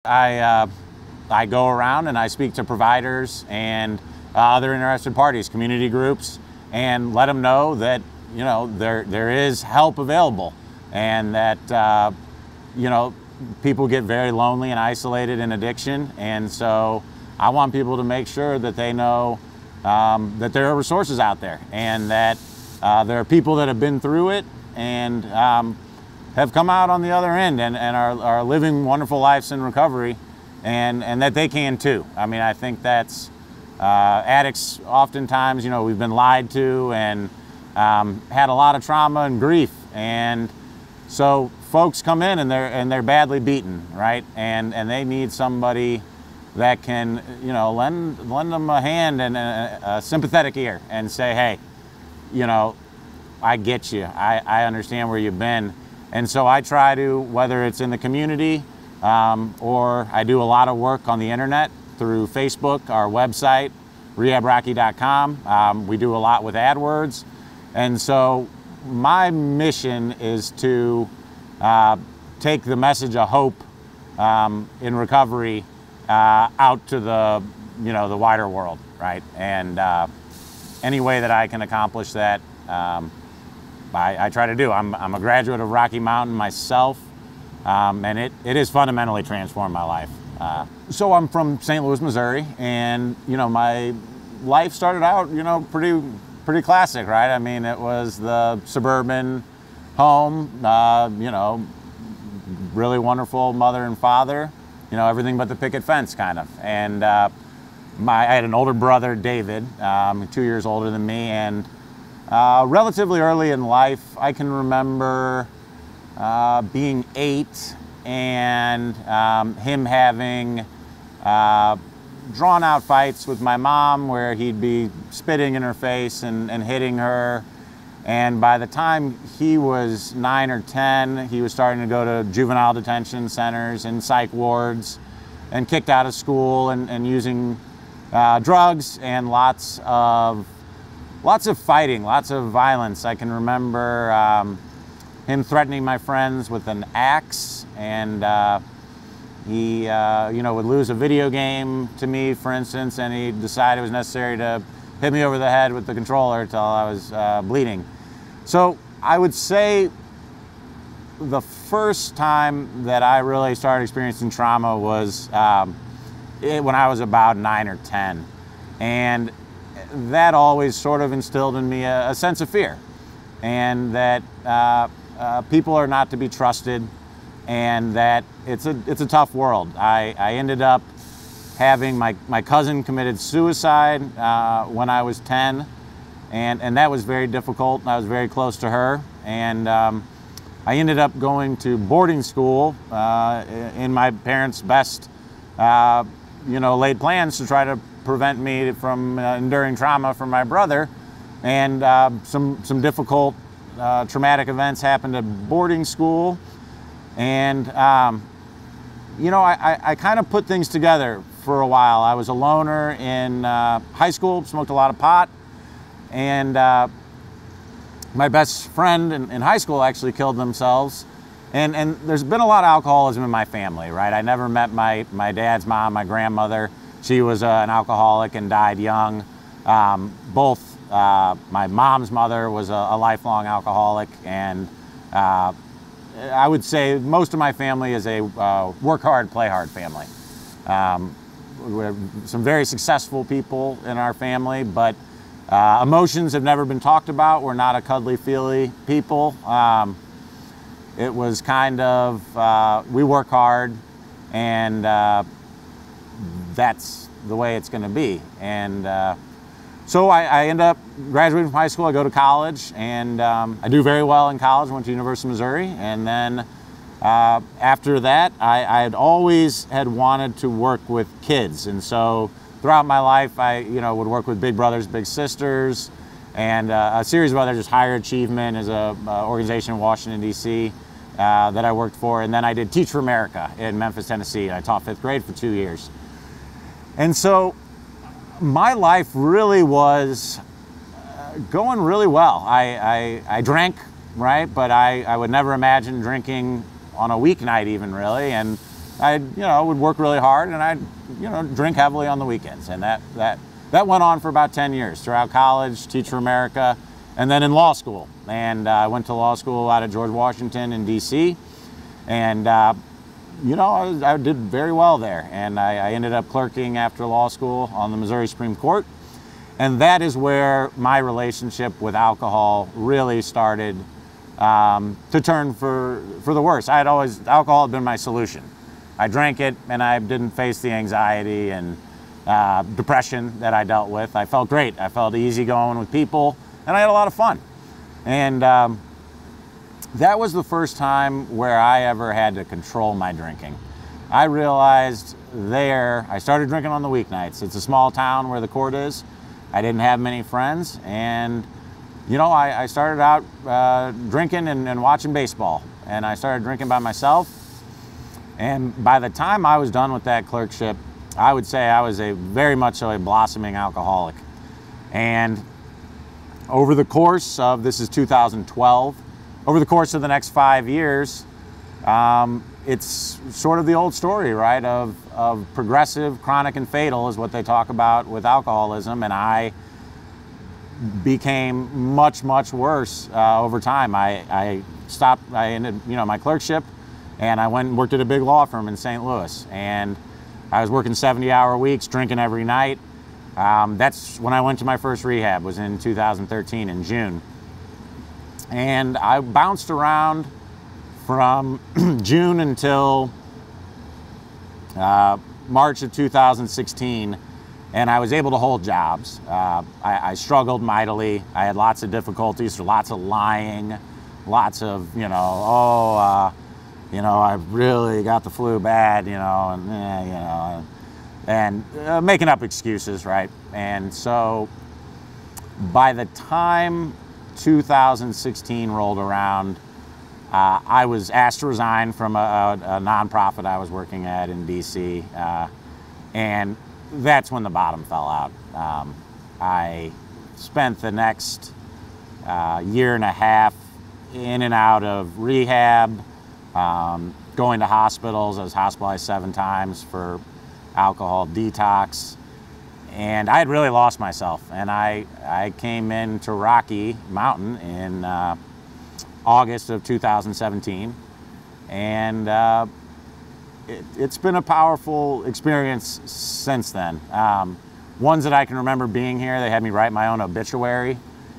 I go around and I speak to providers and other interested parties, community groups, and let them know that, you know, there is help available, and that you know, people get very lonely and isolated in addiction, and so I want people to make sure that they know that there are resources out there, and that there are people that have been through it and have come out on the other end and are living wonderful lives in recovery, and that they can too. I mean, I think that's addicts oftentimes, you know, we've been lied to and had a lot of trauma and grief, and so folks come in and they're badly beaten, right? And they need somebody that can, you know, lend them a hand and a sympathetic ear and say, hey, you know, I get you. I understand where you've been. And so I try to, whether it's in the community or I do a lot of work on the internet through Facebook, our website, rehabrocky.com. We do a lot with AdWords. And so my mission is to take the message of hope in recovery out to the, you know, the wider world, right? And any way that I can accomplish that, I try to do. I'm a graduate of Rocky Mountain myself, and it has fundamentally transformed my life. So I'm from St. Louis, Missouri, and, you know, my life started out, you know, pretty classic, right? I mean, it was the suburban home, you know, really wonderful mother and father, you know, everything but the picket fence kind of. And I had an older brother, David, 2 years older than me, and relatively early in life, I can remember being 8 and him having drawn out fights with my mom where he'd be spitting in her face and hitting her. And by the time he was 9 or 10, he was starting to go to juvenile detention centers and psych wards and kicked out of school and using drugs and lots of fighting, lots of violence. I can remember him threatening my friends with an axe, and he you know, would lose a video game to me, for instance, and he decided it was necessary to hit me over the head with the controller till I was bleeding. So I would say the first time that I really started experiencing trauma was when I was about 9 or 10. And that always sort of instilled in me a sense of fear, and that people are not to be trusted, and that it's a tough world. I ended up having my cousin committed suicide when I was 10, and that was very difficult. I was very close to her, and I ended up going to boarding school in my parents' best you know, laid plans to try to prevent me from enduring trauma from my brother. And some difficult traumatic events happened at boarding school, and you know, I kind of put things together for a while. I was a loner in high school, smoked a lot of pot, and my best friend in high school actually killed themselves. And there's been a lot of alcoholism in my family, right? I never met my dad's mom, my grandmother. She was an alcoholic and died young. Both my mom's mother was a lifelong alcoholic, and I would say most of my family is a work hard, play hard family. We have some very successful people in our family, but emotions have never been talked about. We're not a cuddly, feely people. It was kind of, we work hard, and that's the way it's going to be. And so I end up graduating from high school. I go to college, and I do very well in college. Went to University of Missouri, and then after that, I had always had wanted to work with kids. And so throughout my life, I would work with Big Brothers Big Sisters, and a series of other just higher achievement as a organization in Washington, D.C. That I worked for. And then I did Teach for America in Memphis, Tennessee. I taught 5th grade for 2 years. And so my life really was going really well. I drank, right? But I would never imagine drinking on a weeknight even, really. And I, would work really hard, and I'd, drink heavily on the weekends. And that went on for about 10 years throughout college, Teach for America, and then in law school. And I went to law school out of George Washington in D.C. And, I did very well there. And I ended up clerking after law school on the Missouri Supreme Court. And that is where my relationship with alcohol really started to turn for the worse. Alcohol had been my solution. I drank it, and I didn't face the anxiety and depression that I dealt with. I felt great. I felt easygoing with people, and I had a lot of fun. And that was the first time where I ever had to control my drinking. I realized I started drinking on the weeknights. It's a small town where the court is. I didn't have many friends, and I started out drinking and watching baseball, and I started drinking by myself. And by the time I was done with that clerkship, I would say I was very much so a blossoming alcoholic. And over the course of, this is 2012, over the course of the next 5 years, it's sort of the old story, right, of progressive, chronic, and fatal is what they talk about with alcoholism, and I became much, much worse over time. I ended, my clerkship, and I went and worked at a big law firm in St. Louis, and I was working 70-hour weeks, drinking every night. That's when I went to my first rehab, was in 2013 in June. And I bounced around from June until March of 2016, and I was able to hold jobs. I struggled mightily. I had lots of difficulties, lots of lying, lots of, I really got the flu bad, and making up excuses, right? And so by the time 2016 rolled around, I was asked to resign from a nonprofit I was working at in DC, and that's when the bottom fell out. I spent the next year and a half in and out of rehab, going to hospitals. I was hospitalized 7 times for alcohol detox, and I had really lost myself. And I came into Rocky Mountain in August of 2017, and it's been a powerful experience since then. Ones that I can remember being here, they had me write my own obituary,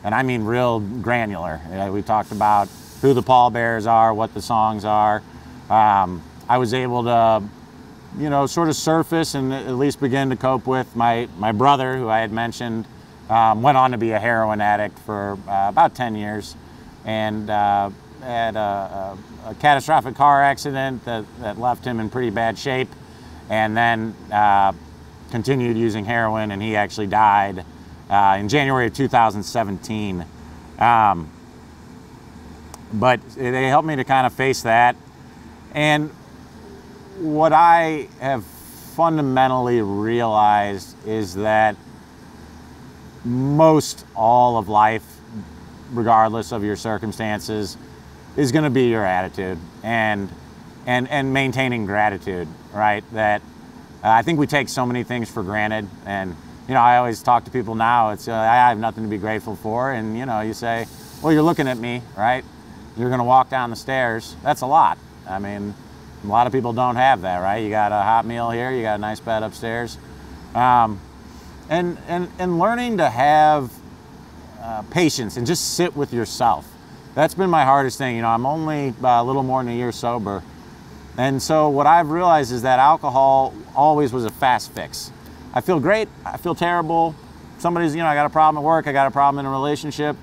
and I mean real granular. We talked about who the pallbearers are, what the songs are. I was able to, sort of surface and at least begin to cope with my brother, who I had mentioned, went on to be a heroin addict for about 10 years, and had a catastrophic car accident that left him in pretty bad shape, and then continued using heroin, and he actually died in January of 2017. But they helped me to kind of face that. And what I have fundamentally realized is that most all of life, regardless of your circumstances, is going to be your attitude and maintaining gratitude, right? That I think we take so many things for granted, and I always talk to people now. It's I have nothing to be grateful for, and you say, well, you're looking at me, right? You're going to walk down the stairs. That's a lot. I mean, a lot of people don't have that, right? You got a hot meal here, you got a nice bed upstairs, and learning to have patience and just sit with yourself. That's been my hardest thing. I'm only a little more than a year sober, and so what I've realized is that alcohol always was a fast fix. I feel great, I feel terrible. Somebody's, I got a problem at work, I got a problem in a relationship.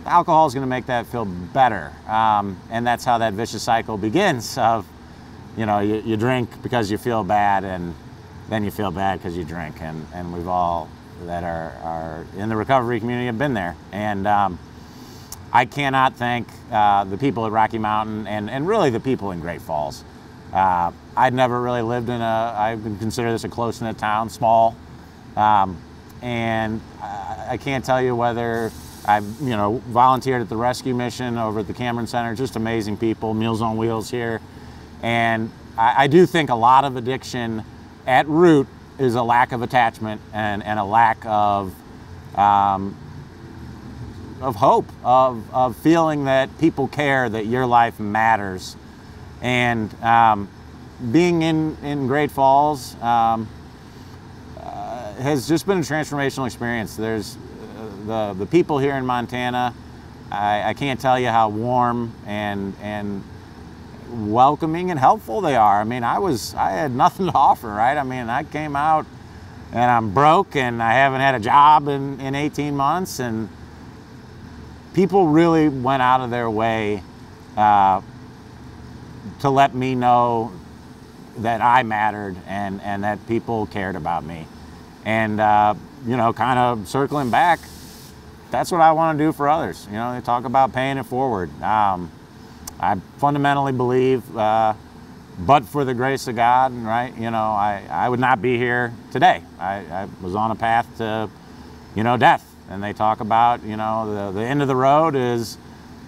Alcohol is going to make that feel better, and that's how that vicious cycle begins. Of, you drink because you feel bad, and then you feel bad because you drink, and we've all that are in the recovery community have been there. And I cannot thank the people at Rocky Mountain and really the people in Great Falls. I'd never really lived in I would consider this a close-knit town, small, and I can't tell you whether I've volunteered at the rescue mission over at the Cameron Center. Just amazing people, Meals on Wheels here, and I do think a lot of addiction at root is a lack of attachment and a lack of hope, of feeling that people care, that your life matters. And being in Great Falls has just been a transformational experience. There's the people here in Montana, I can't tell you how warm and welcoming and helpful they are. I mean, I had nothing to offer, right? I mean, I came out and I'm broke and I haven't had a job in 18 months, and people really went out of their way to let me know that I mattered and that people cared about me. And, you know, kind of circling back, that's what I want to do for others. You know, they talk about paying it forward. I fundamentally believe, but for the grace of God, right, you know, I would not be here today. I was on a path to, you know, death. And they talk about, you know, the end of the road is,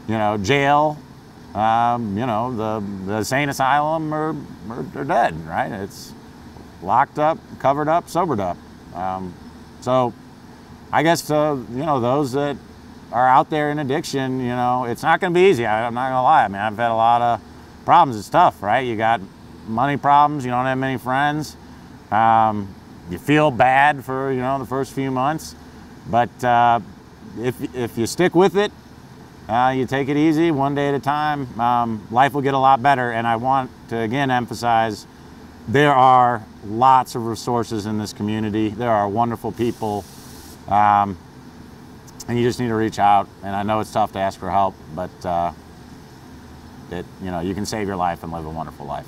you know, jail, you know, the insane asylum or dead, right? It's locked up, covered up, sobered up. So I guess, you know, those that are out there in addiction, you know, it's not going to be easy. I'm not going to lie. I mean, I've had a lot of problems. It's tough, right? You got money problems. You don't have many friends. You feel bad for, you know, the first few months. But if you stick with it, you take it easy, one day at a time, life will get a lot better. And I want to, again, emphasize there are lots of resources in this community. There are wonderful people. And you just need to reach out. And I know it's tough to ask for help, but you know, you can save your life and live a wonderful life.